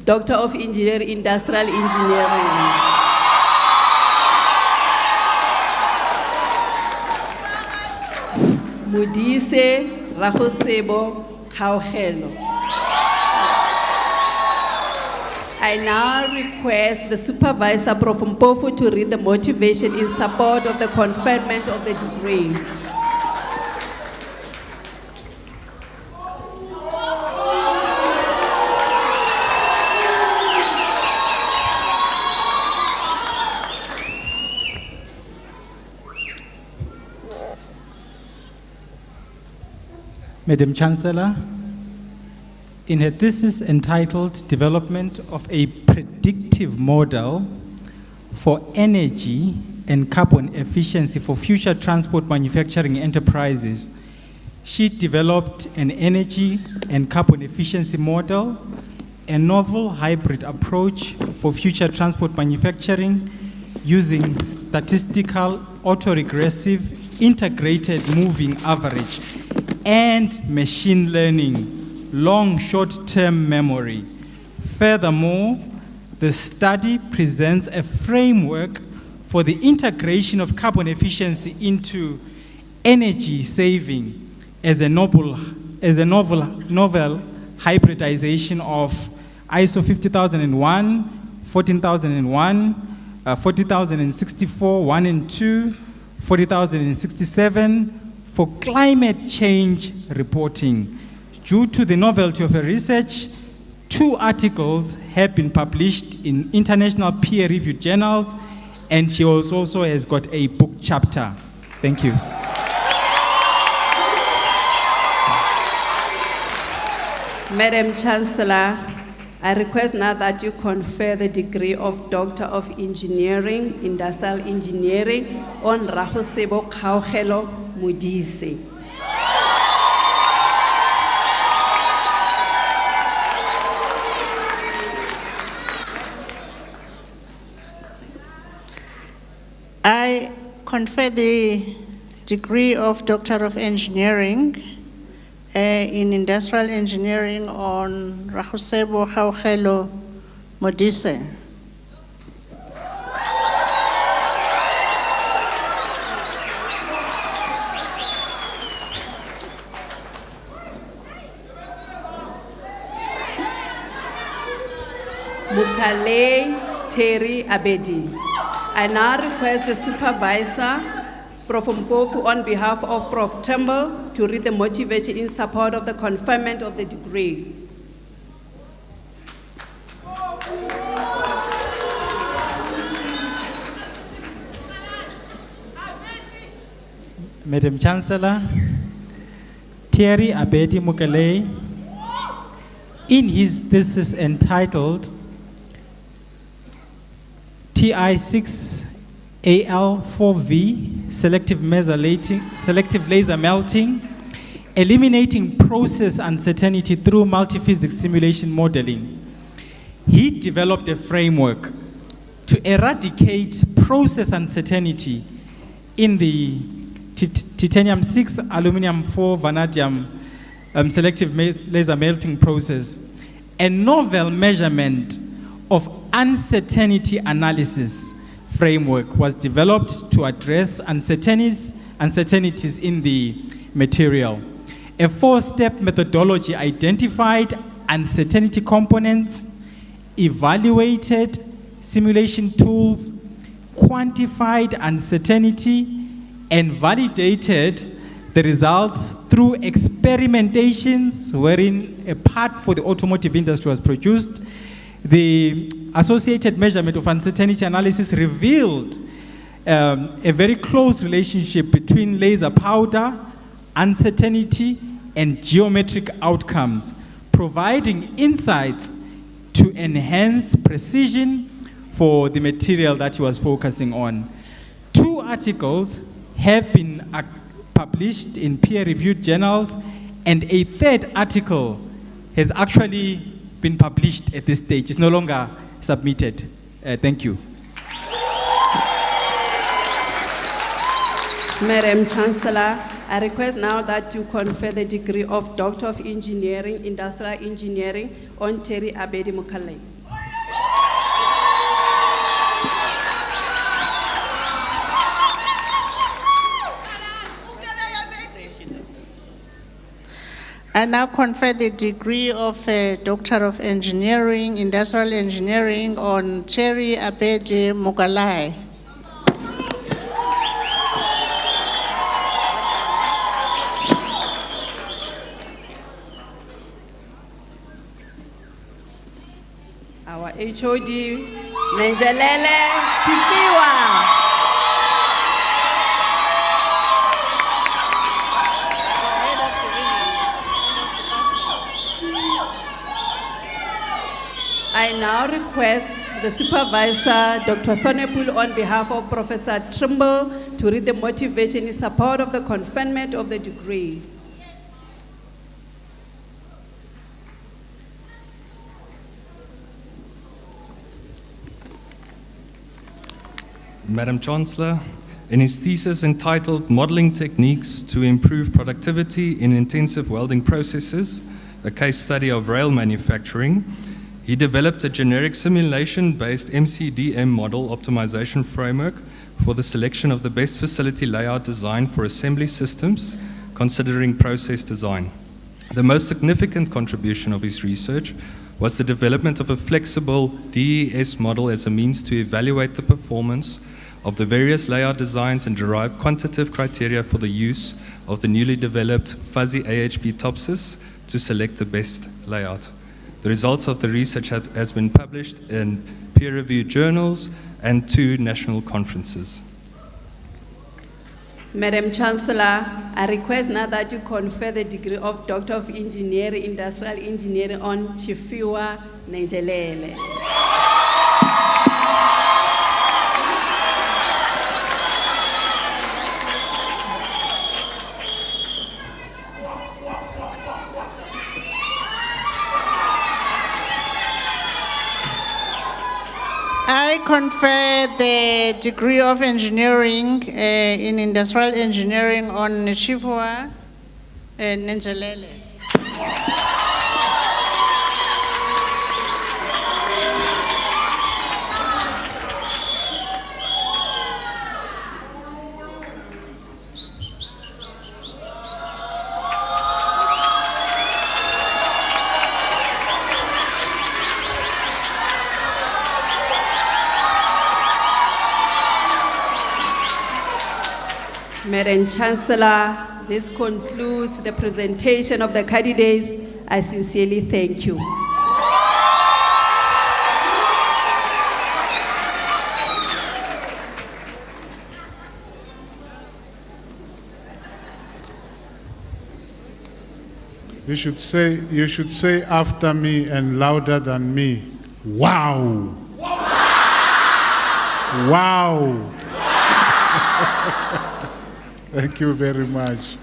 Doctor of Engineering, Industrial Engineering. Mudise Rahosebo Kaugelo. I now request the supervisor, Prof. Mpofu, to read the motivation in support of the conferment of the degree. Madam Chancellor, in her thesis entitled Development of a Predictive Model for Energy and Carbon Efficiency for Future Transport Manufacturing Enterprises, she developed an energy and carbon efficiency model a novel hybrid approach for future transport manufacturing using statistical, autoregressive, integrated moving average, and machine learning, long short-term memory. Furthermore, the study presents a framework for the integration of carbon efficiency into energy saving as a novel hybridization of ISO 50001, 14001, 40064, 1 and 2, 40067 for climate change reporting. Due to the novelty of her research, 2 articles have been published in international peer-reviewed journals, and she also has got a book chapter. Thank you. Madam Chancellor, I request now that you confer the degree of Doctor of Engineering, Industrial Engineering on Rahosebo Kaugelo Modise. I confer the degree of Doctor of Engineering in Industrial Engineering on Rahosebo Kaugelo Modise. Mukale Terry Abedi. I now request the supervisor, Prof. Mpofu, on behalf of Prof. Temple, to read the motivation in support of the conferment of the degree. Madam Chancellor, Thierry Abedi Mukele, in his thesis entitled TI6AL4V, selective laser melting, eliminating process uncertainty through multiphysics simulation modeling. He developed a framework to eradicate process uncertainty in the titanium-6, aluminum-4, vanadium selective laser melting process. A novel measurement of uncertainty analysis framework was developed to address uncertainties in the material. A 4-step methodology identified uncertainty components, evaluated simulation tools, quantified uncertainty, and validated the results through experimentations wherein a part for the automotive industry was produced. The associated measurement of uncertainty analysis revealed a very close relationship between laser powder, uncertainty, and geometric outcomes, providing insights to enhance precision for the material that he was focusing on. 2 articles have been published in peer-reviewed journals, and a 3rd article has actually been published at this stage. It's no longer submitted. Thank you. Madam Chancellor, I request now that you confer the degree of Doctor of Engineering, Industrial Engineering on Terry Abedi Mukale. I now confer the degree of Doctor of Engineering, Industrial Engineering on Terry Abedi Mugalai. Our HOD, Nenjelele Chifiwa. I now request the supervisor, Dr. Sonepul, on behalf of Professor Trimble, to read the motivation in support of the conferment of the degree. Madam Chancellor, in his thesis entitled Modeling Techniques to Improve Productivity in Intensive Welding Processes, a case study of rail manufacturing, he developed a generic simulation-based MCDM model optimization framework for the selection of the best facility layout design for assembly systems, considering process design. The most significant contribution of his research was the development of a flexible DES model as a means to evaluate the performance of the various layout designs and derive quantitative criteria for the use of the newly developed fuzzy AHP topsys to select the best layout. The results of the research has been published in peer-reviewed journals and 2 national conferences. Madam Chancellor, I request now that you confer the degree of Doctor of Engineering, Industrial Engineering on Chifiwa Nenjelele. I confer the degree of engineering in industrial engineering on Chifiwa Nenjelele. Madam Chancellor, this concludes the presentation of the candidates. I sincerely thank you. You should say after me and louder than me. Wow! Wow! Thank you very much.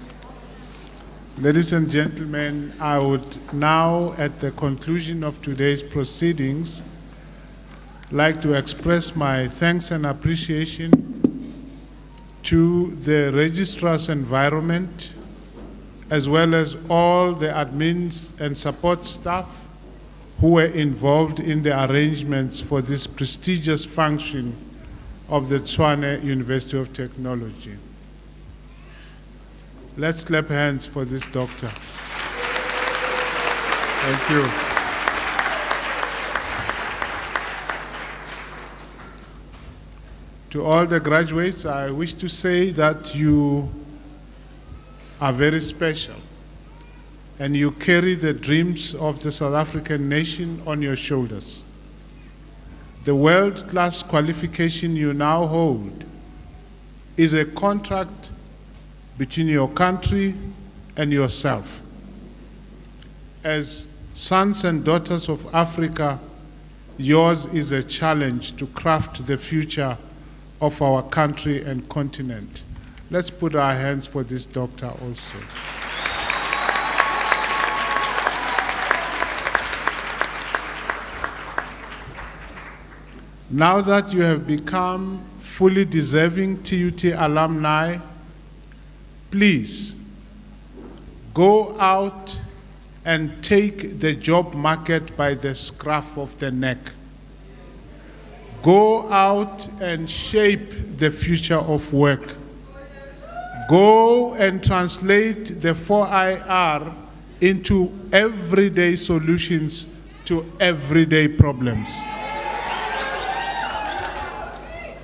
Ladies and gentlemen, I would now, at the conclusion of today's proceedings, like to express my thanks and appreciation to the Registrar's Environment, as well as all the admins and support staff who were involved in the arrangements for this prestigious function of the Tshwane University of Technology. Let's clap hands for this doctor. Thank you. To all the graduates, I wish to say that you are very special and you carry the dreams of the South African nation on your shoulders. The world-class qualification you now hold is a contract between your country and yourself. As sons and daughters of Africa, yours is a challenge to craft the future of our country and continent. Let's put our hands for this doctor also. Now that you have become fully deserving TUT alumni, please go out and take the job market by the scruff of the neck. Go out and shape the future of work. Go and translate the 4IR into everyday solutions to everyday problems.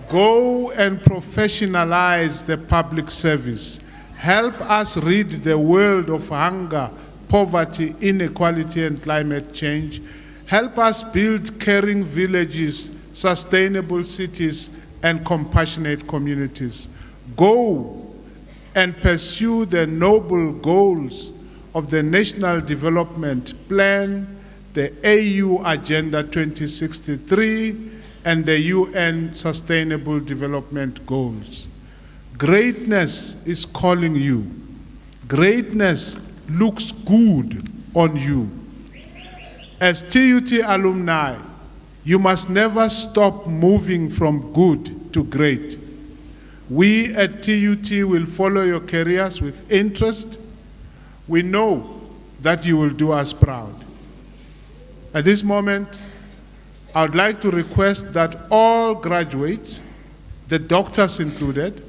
Go and professionalize the public service. Help us rid the world of hunger, poverty, inequality, and climate change. Help us build caring villages, sustainable cities, and compassionate communities. Go and pursue the noble goals of the National Development Plan, the AU Agenda 2063, and the UN Sustainable Development Goals. Greatness is calling you. Greatness looks good on you. As TUT alumni, you must never stop moving from good to great. We at TUT will follow your careers with interest. We know that you will do us proud. At this moment, I would like to request that all graduates, the doctors included,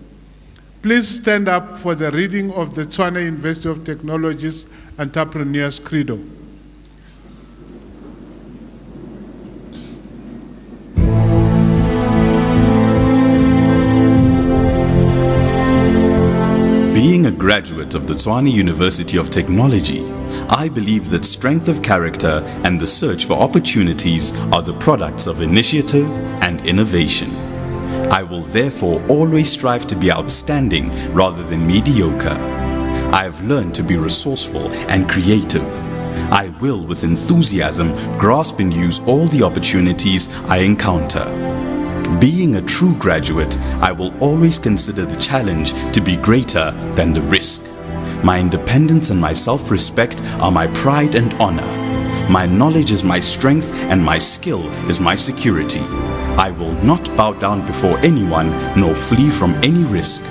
please stand up for the reading of the Tshwane University of Technology's Entrepreneurs Credo. Being a graduate of the Tshwane University of Technology, I believe that strength of character and the search for opportunities are the products of initiative and innovation. I will therefore always strive to be outstanding rather than mediocre. I have learned to be resourceful and creative. I will, with enthusiasm, grasp and use all the opportunities I encounter. Being a true graduate, I will always consider the challenge to be greater than the risk. My independence and my self-respect are my pride and honor. My knowledge is my strength and my skill is my security. I will not bow down before anyone nor flee from any risk.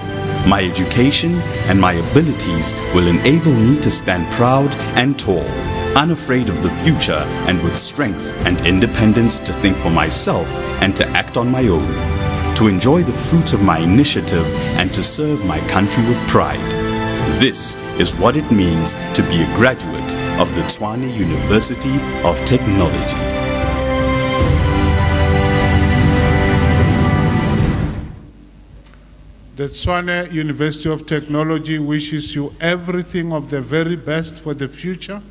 My education and my abilities will enable me to stand proud and tall, unafraid of the future and with strength and independence to think for myself and to act on my own, to enjoy the fruits of my initiative and to serve my country with pride. This is what it means to be a graduate of the Tshwane University of Technology. The Tshwane University of Technology wishes you everything of the very best for the future.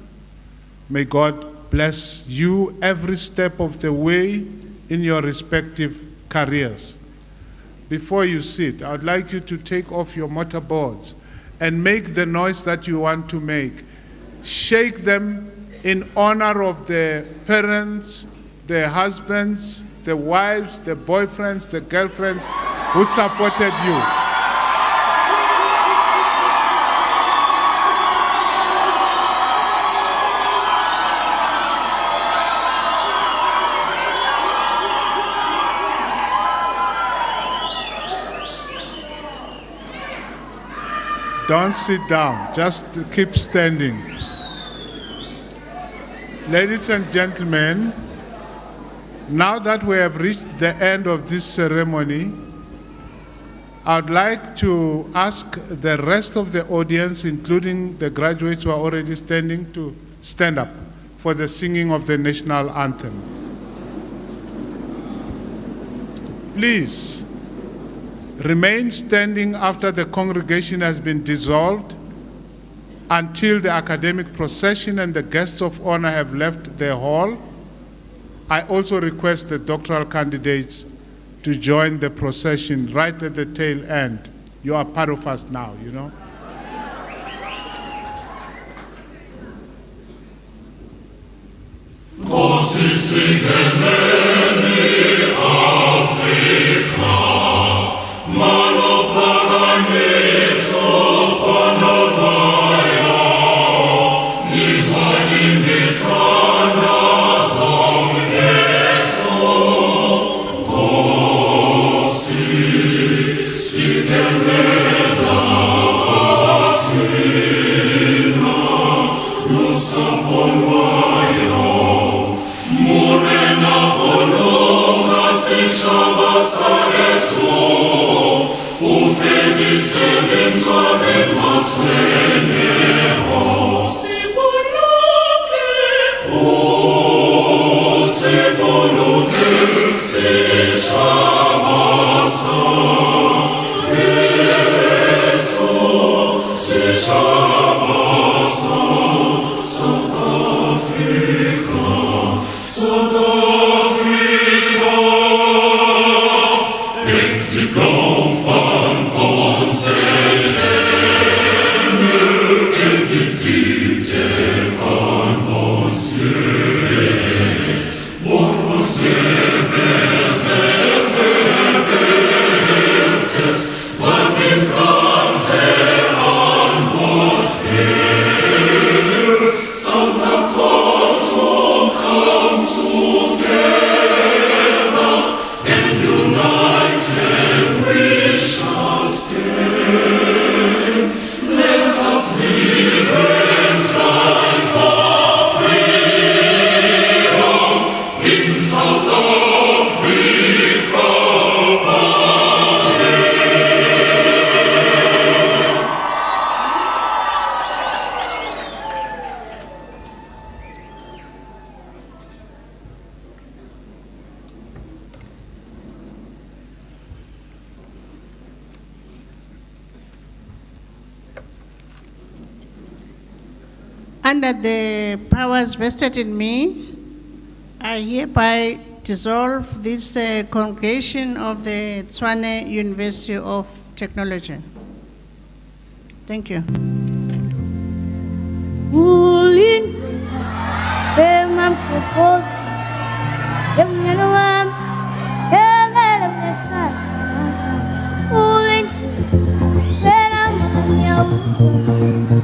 May God bless you every step of the way in your respective careers. Before you sit, I would like you to take off your mortarboards and make the noise that you want to make. Shake them in honor of the parents, the husbands, the wives, the boyfriends, the girlfriends who supported you. Don't sit down, just keep standing. Ladies and gentlemen, now that we have reached the end of this ceremony, I'd like to ask the rest of the audience, including the graduates who are already standing, to stand up for the singing of the national anthem. Please remain standing after the congregation has been dissolved until the academic procession and the guests of honor have left the hall. I also request the doctoral candidates to join the procession right at the tail end. You are part of us now, you know. under the powers vested in me, I hereby dissolve this congregation of the Tshwane University of Technology. Thank you. Thank you.